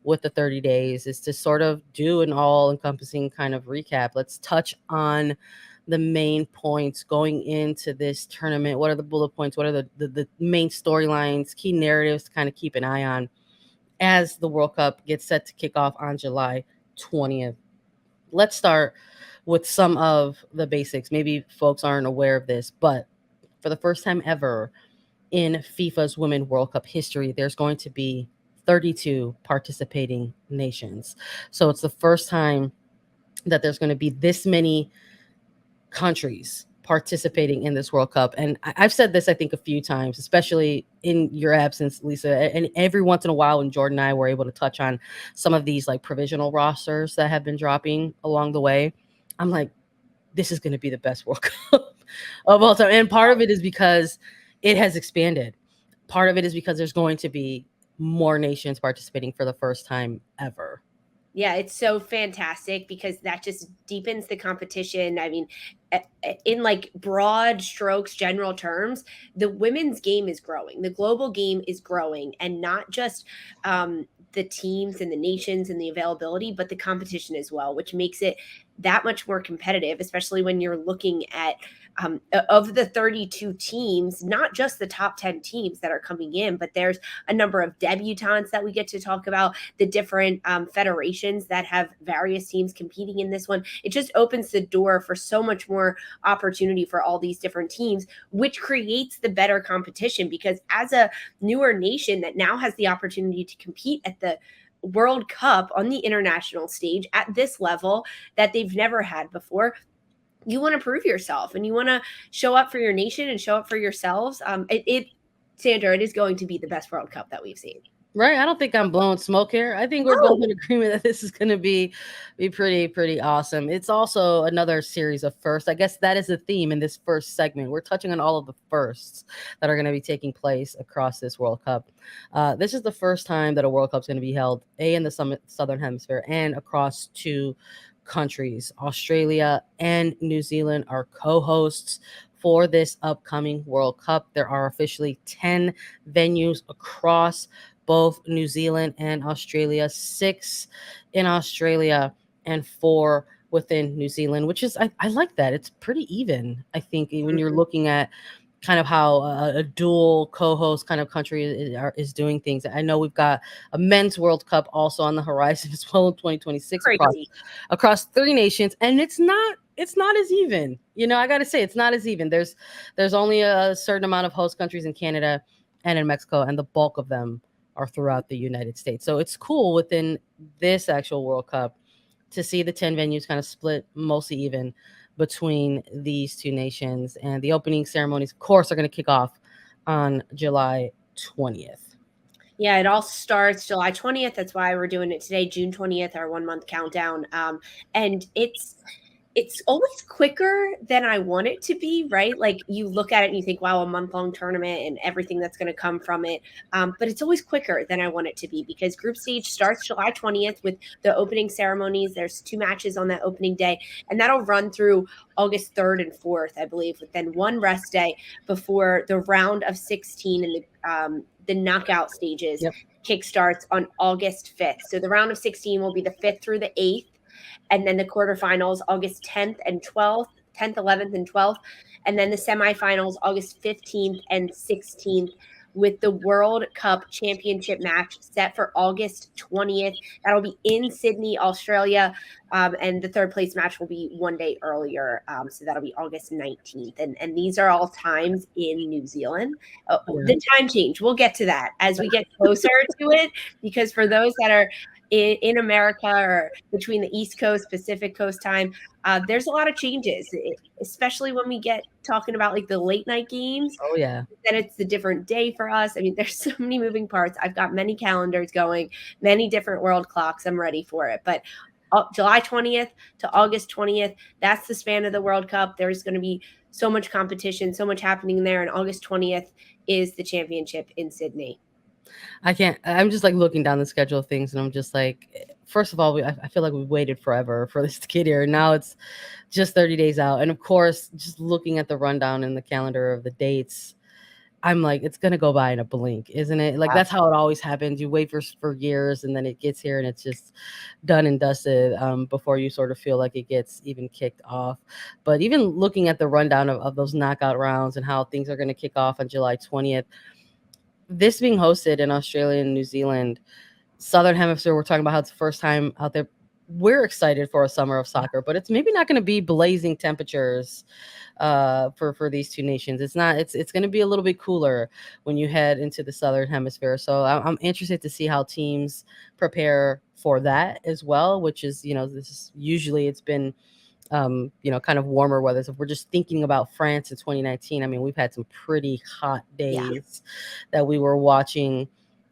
with the 30 days is to sort of do an all-encompassing kind of recap. Let's touch on the main points going into this tournament. What are the bullet points? What are the main storylines, key narratives to kind of keep an eye on as the World Cup gets set to kick off on July 20th? Let's start with some of the basics. Maybe folks aren't aware of this, but for the first time ever in FIFA's Women World Cup history, there's going to be 32 participating nations. So it's the first time that there's going to be this many countries participating in this World Cup. And I've said this, I think, a few times, especially in your absence, Lisa. And every once in a while, when Jordan and I were able to touch on some of these like provisional rosters that have been dropping along the way, I'm like, this is going to be the best World Cup of all time. And part of it is because it has expanded. Part of it is because there's going to be more nations participating for the first time ever. Yeah, it's so fantastic because that just deepens the competition. I mean, in like broad strokes, general terms, the women's game is growing. The global game is growing, and not just the teams and the nations and the availability, but the competition as well, which makes it that much more competitive, especially when you're looking at of the 32 teams, not just the top 10 teams that are coming in, but there's a number of debutantes that we get to talk about, the different federations that have various teams competing in this one. It just opens the door for so much more opportunity for all these different teams, which creates the better competition, because as a newer nation that now has the opportunity to compete at the World Cup on the international stage at this level that they've never had before, you want to prove yourself and you want to show up for your nation and show up for yourselves. Sandra, it is going to be the best World Cup that we've seen. Right. I don't think I'm blowing smoke here. I think we're both in agreement that this is going to be pretty awesome. It's also another series of firsts. I guess that is the theme in this first segment. We're touching on all of the firsts that are going to be taking place across this World Cup. This is the first time that a World Cup is going to be held in the Southern Hemisphere and across two countries. Australia and New Zealand are co-hosts for this upcoming World Cup. There are officially 10 venues across both New Zealand and Australia, 6 in Australia and 4 within New Zealand, which is, I like that. It's pretty even, I think, when you're looking at kind of how a dual co-host kind of country is doing things. I know we've got a men's World Cup also on the horizon as well in 2026 across 3 nations, and it's not as even. You know, I got to say, it's not as even. There's only a certain amount of host countries in Canada and in Mexico, and the bulk of them are throughout the United States. So it's cool within this actual World Cup to see the 10 venues kind of split mostly even between these two nations. And the opening ceremonies, of course, are going to kick off on July 20th. Yeah, it all starts July 20th. That's why we're doing it today, June 20th, our 1 month countdown. And it's always quicker than I want it to be, right? Like you look at it and you think, wow, a month-long tournament and everything that's going to come from it. But it's always quicker than I want it to be, because group stage starts July 20th with the opening ceremonies. There's 2 matches on that opening day, and that'll run through August 3rd and 4th, I believe, with then 1 rest day before the round of 16 and the knockout stages kickstarts on August 5th. So the round of 16 will be the 5th through the 8th. And then the quarterfinals, August 10th and 12th, 10th, 11th, and 12th. And then the semifinals, August 15th and 16th, with the World Cup Championship match set for August 20th. That'll be in Sydney, Australia. And the 3rd place match will be 1 day earlier. So that'll be August 19th. And these are all times in New Zealand. The time change, we'll get to that as we get closer to it, because for those that are in America or between the East Coast, Pacific Coast time, there's a lot of changes, especially when we get talking about like the late night games. Oh, yeah. Then it's the different day for us. I mean, there's so many moving parts. I've got many calendars going, many different world clocks. I'm ready for it. But July 20th to August 20th, that's the span of the World Cup. There's going to be so much competition, so much happening there. And August 20th is the championship in Sydney. I'm just like looking down the schedule of things, and I'm just like, first of all, I feel like we've waited forever for this to get here. Now it's just 30 days out. And of course, just looking at the rundown in the calendar of the dates, I'm like, it's gonna go by in a blink, isn't it? Like Yeah. that's how it always happens. You wait for years, and then it gets here, and it's just done and dusted before you sort of feel like it gets even kicked off. But even looking at the rundown of those knockout rounds and how things are going to kick off on July 20th, this being hosted in Australia and New Zealand, Southern Hemisphere, we're talking about how it's the first time out there. We're excited for a summer of soccer, but it's maybe not going to be blazing temperatures for these two nations. It's going to be a little bit cooler when you head into the Southern Hemisphere. So I'm interested to see how teams prepare for that as well, which is, this is usually it's been kind of warmer weather. So if we're just thinking about France in 2019, I mean, we've had some pretty hot Yeah. days that we were watching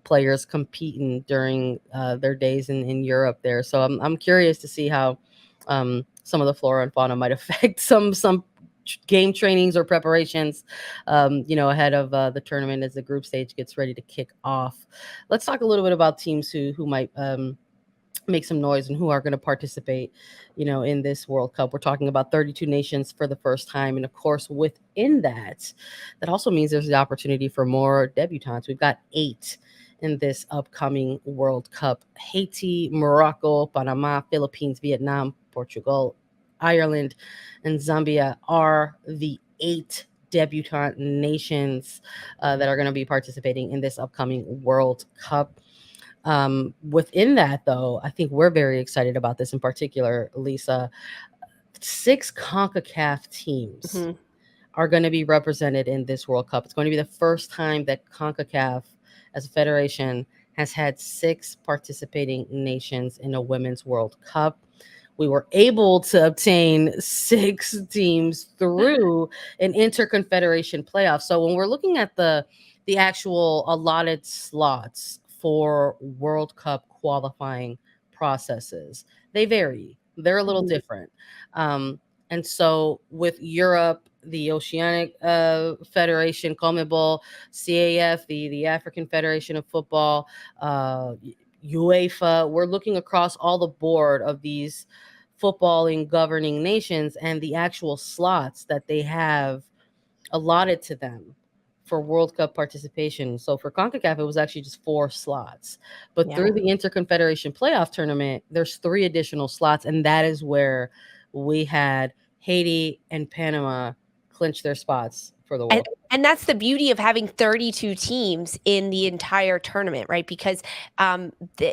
players competing during their days in Europe there. So I'm curious to see how some of the flora and fauna might affect some game trainings or preparations, ahead of the tournament as the group stage gets ready to kick off. Let's talk a little bit about teams who might make some noise and who are going to participate, in this World Cup. We're talking about 32 nations for the first time. And of course, within that also means there's the opportunity for more debutantes. We've got 8 in this upcoming World Cup. Haiti, Morocco, Panama, Philippines, Vietnam, Portugal, Ireland, and Zambia are the 8 debutante nations that are going to be participating in this upcoming World Cup. Within that, though, I think we're very excited about this in particular, Lisa. 6 CONCACAF teams Mhm. are going to be represented in this World Cup. It's going to be the first time that CONCACAF, as a federation, has had 6 participating nations in a Women's World Cup. We were able to obtain 6 teams through an interconfederation playoff. So when we're looking at the actual allotted slots for World Cup qualifying processes, they vary. They're a little Mhm. different. And so with Europe, the Oceanic Federation, CONMEBOL, CAF, the African Federation of Football, UEFA, we're looking across all the board of these footballing governing nations and the actual slots that they have allotted to them for World Cup participation. So for CONCACAF, it was actually just 4 slots. But Yeah. through the Interconfederation Playoff Tournament, there's 3 additional slots, and that is where we had Haiti and Panama clinch their spots for the And World Cup. and that's the beauty of having 32 teams in the entire tournament, right? Because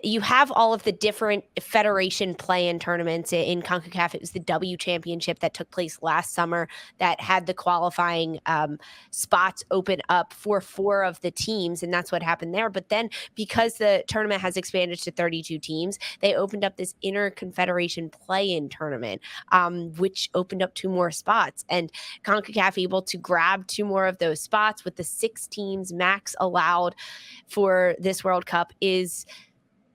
you have all of the different federation play-in tournaments in CONCACAF. It was the W Championship that took place last summer that had the qualifying spots open up for 4 of the teams, and that's what happened there. But then, because the tournament has expanded to 32 teams, they opened up this inter-confederation play-in tournament, which opened up 2 more spots. And CONCACAF able to grab 2 more of those spots with the 6 teams max allowed for this World Cup is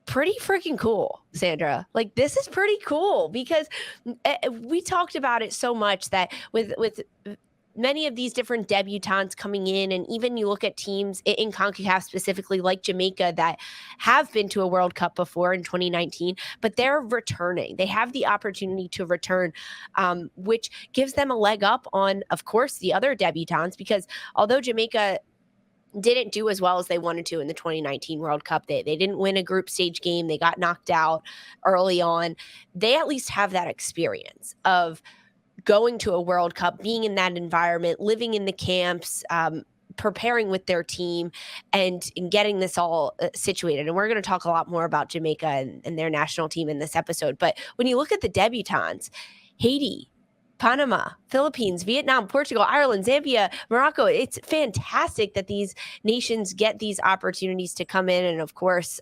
pretty freaking cool, Sandra. Like, this is pretty cool because we talked about it so much that with many of these different debutantes coming in, and even you look at teams in CONCACAF specifically like Jamaica that have been to a World Cup before in 2019, but they're returning. They have the opportunity to return, which gives them a leg up on, of course, the other debutantes, because although Jamaica didn't do as well as they wanted to in the 2019 World Cup. They didn't win a group stage game. They got knocked out early on. They at least have that experience of going to a World Cup, being in that environment, living in the camps, preparing with their team, and getting this all situated. And we're going to talk a lot more about Jamaica and their national team in this episode. But when you look at the debutantes, Haiti, Panama, Philippines, Vietnam, Portugal, Ireland, Zambia, Morocco. It's fantastic that these nations get these opportunities to come in. And of course,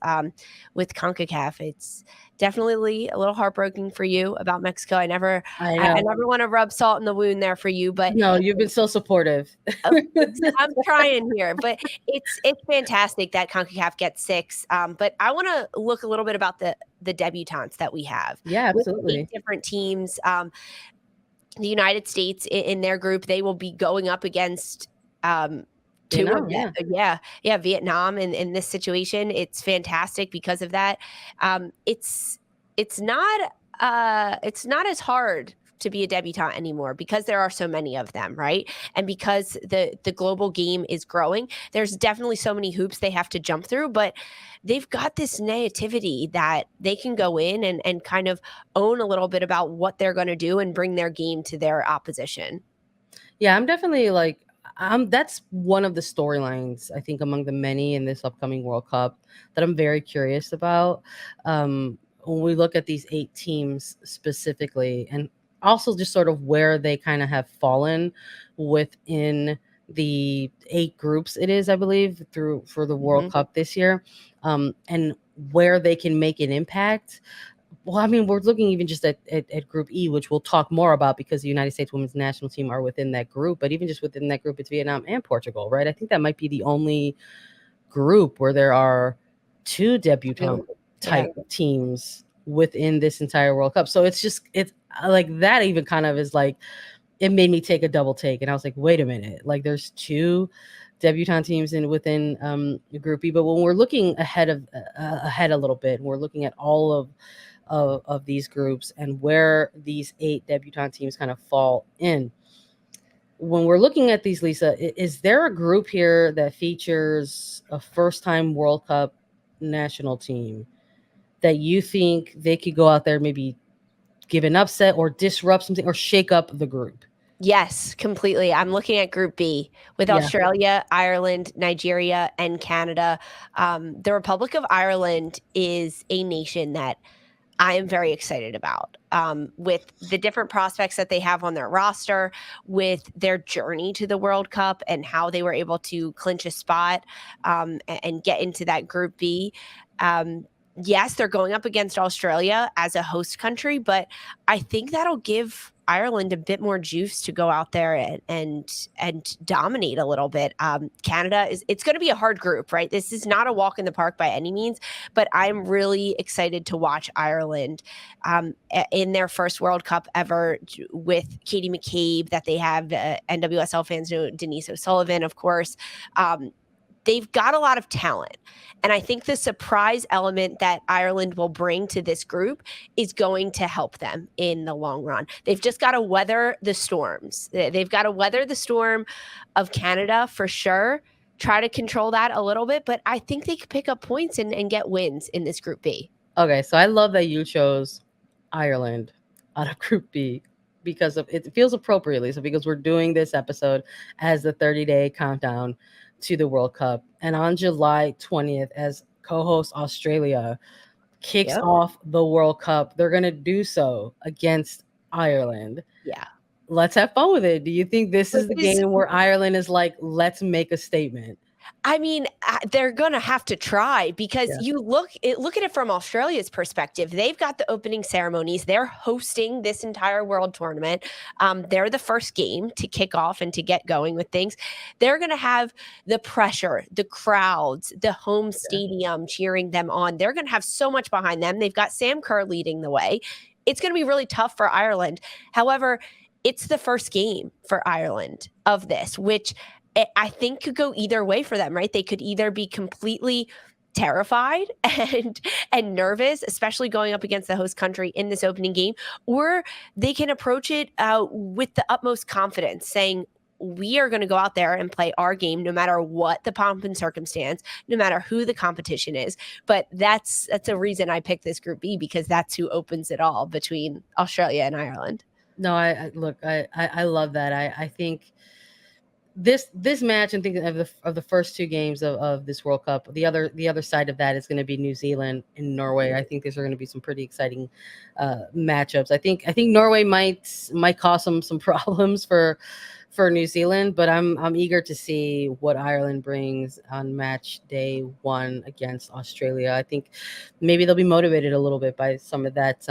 with CONCACAF, it's definitely a little heartbroken for you about Mexico. I never I I know. never want to rub salt in the wound there for you, but No, you've been so supportive. I'm trying here. But it's fantastic that CONCACAF gets 6. But I want to look a little bit about the debutantes that we have Yeah, with 8 absolutely. different teams. The United States in their group, they will be going up against 2 of Vietnam, them. yeah. Yeah, Vietnam in this situation. It's fantastic because of that. It's not as hard to be a debutante anymore because there are so many of them, right? And because the global game is growing, there's definitely so many hoops they have to jump through, but they've got this naivety that they can go in and kind of own a little bit about what they're going to do and bring their game to their opposition. Yeah, I'm definitely like that's one of the storylines I think among the many in this upcoming World Cup that I'm very curious about. When we look at these 8 teams specifically, and also just sort of where they kind of have fallen within the 8 groups it is, I believe, through for the World Cup this year, and where they can make an impact. Well, I mean, we're looking even just at Group E, which we'll talk more about because the United States women's national team are within that group. But even just within that group, it's Vietnam and Portugal, right? I think that might be the only group where there are 2 debutante type teams within this entire World Cup. So it's like that even kind of is like, it made me take a double take. And I was like, wait a minute, like there's 2 debutante teams within Group E. But when we're looking ahead a little bit, and we're looking at all of these groups and where these 8 debutante teams kind of fall in. When we're looking at these, Lisa, is there a group here that features a first-time World Cup national team that you think they could go out there, maybe give an upset or disrupt something or shake up the group? Yes, completely. I'm looking at Group B with Australia, Ireland, Nigeria, and Canada. The Republic of Ireland is a nation that I am very excited about, with the different prospects that they have on their roster, with their journey to the World Cup and how they were able to clinch a spot, and get into that Group B. Yes, they're going up against Australia as a host country, but I think that'll give Ireland a bit more juice to go out there and dominate a little bit. Canada it's going to be a hard group, right? This is not a walk in the park by any means, but I'm really excited to watch Ireland in their first World Cup ever with Katie McCabe that they have. NWSL fans know Denise O'Sullivan, of course. They've got a lot of talent. And I think the surprise element that Ireland will bring to this group is going to help them in the long run. They've just got to weather the storms. They've got to weather the storm of Canada for sure, try to control that a little bit, but I think they could pick up points and get wins in this Group B. Okay, so I love that you chose Ireland out of Group B because it feels appropriately. So because we're doing this episode as the 30-day countdown to the World Cup, and on July 20th, as co-host Australia kicks off the World Cup, they're gonna do so against Ireland. Yeah. Let's have fun with it. Do you think this is the game where Ireland is like, let's make a statement? I mean, they're going to have to try because you look at it from Australia's perspective. They've got the opening ceremonies. They're hosting this entire world tournament. They're the first game to kick off and to get going with things. They're going to have the pressure, the crowds, the home stadium cheering them on. They're going to have so much behind them. They've got Sam Kerr leading the way. It's going to be really tough for Ireland. However, it's the first game for Ireland of this, which I think could go either way for them, right? They could either be completely terrified and nervous, especially going up against the host country in this opening game, or they can approach it with the utmost confidence, saying, we are going to go out there and play our game no matter what the pomp and circumstance, no matter who the competition is. But that's a reason I picked this Group B, because that's who opens it all between Australia and Ireland. No, I love that. I think this match, and thinking of the first 2 games of this World Cup, the other side of that is going to be New Zealand and Norway. I think these are going to be some pretty exciting matchups. I think Norway might cause some problems for New Zealand, but I'm eager to see what Ireland brings on match day 1 against Australia. I think maybe they'll be motivated a little bit by some of that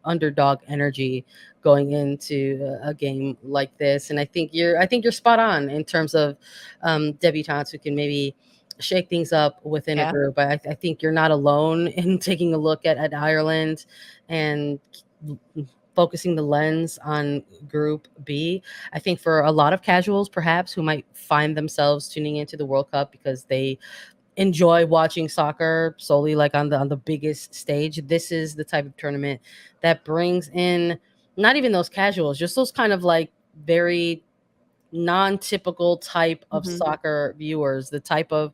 underdog energy going into a game like this. And I think you're spot on in terms of debutantes who can maybe shake things up within a group. I think you're not alone in taking a look at Ireland and focusing the lens on Group B. I think for a lot of casuals, perhaps, who might find themselves tuning into the World Cup because they enjoy watching soccer solely like on the biggest stage, this is the type of tournament that brings in not even those casuals, just those kind of like very non-typical type of Mhm. soccer viewers, the type of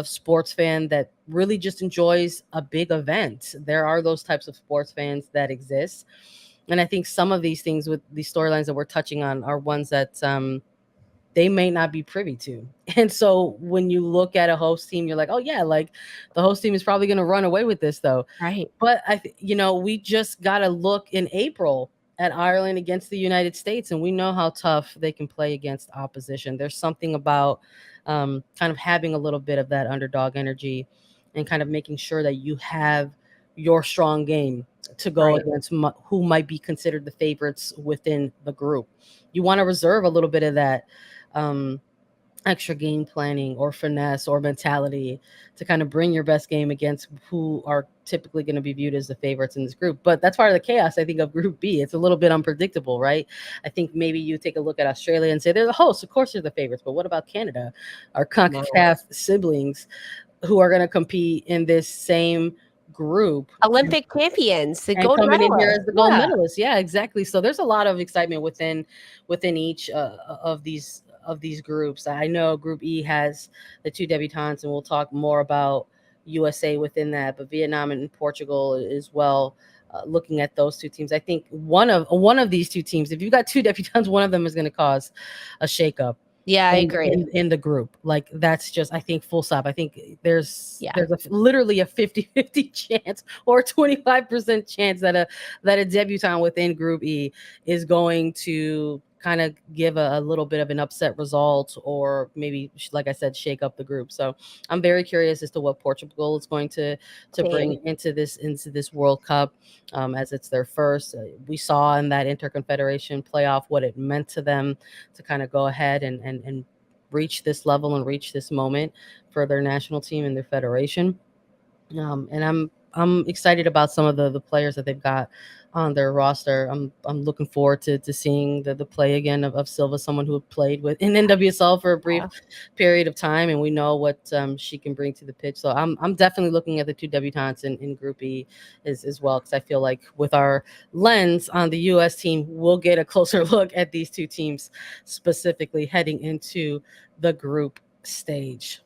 sports fan that really just enjoys a big event. There are those types of sports fans that exist. And I think some of these things with these storylines that we're touching on are ones that they may not be privy to. And so when you look at a host team, you're like, oh yeah, like the host team is probably going to run away with this though. Right. But we just got to look in April at Ireland against the United States, and we know how tough they can play against opposition. There's something about kind of having a little bit of that underdog energy and kind of making sure that you have your strong game to go Right. against who might be considered the favorites within the group. You want to reserve a little bit of that um, extra game planning or finesse or mentality to kind of bring your best game against who are typically going to be viewed as the favorites in this group. But that's part of the chaos, I think, of Group B. It's a little bit unpredictable, right? I think maybe you take a look at Australia and say they're the hosts. Of course, they're the favorites. But what about Canada, our No. CONCACAF siblings who are going to compete in this same group? Olympic champions, the And gold coming in here medalists. as the gold Yeah. medalist. Yeah, exactly. So there's a lot of excitement within each of these groups. I know Group E has the two debutantes, and we'll talk more about USA within that. But Vietnam and Portugal as well. Looking at those two teams, I think one of these two teams, if you've got two debutantes, one of them is going to cause a shakeup Yeah, I in, agree. in the group. Like that's just, I think, full stop. I think there's Yeah. literally a 50-50 chance or 25% chance that a debutant within Group E is going to kind of give a little bit of an upset result, or maybe, like I said, shake up the group. So I'm very curious as to what Portugal is going to bring Same. into this World Cup, as it's their first. We saw in that Interconfederation playoff what it meant to them to kind of go ahead and reach this level and reach this moment for their national team and their federation. And I'm excited about some of the players that they've got on their roster. I'm looking forward to seeing the play again of Silva, someone who played with in NWSL for a brief period of time, and we know what she can bring to the pitch. So I'm definitely looking at the two debutantes in Group E as well, because I feel like with our lens on the U.S. team, we'll get a closer look at these two teams specifically heading into the group stage.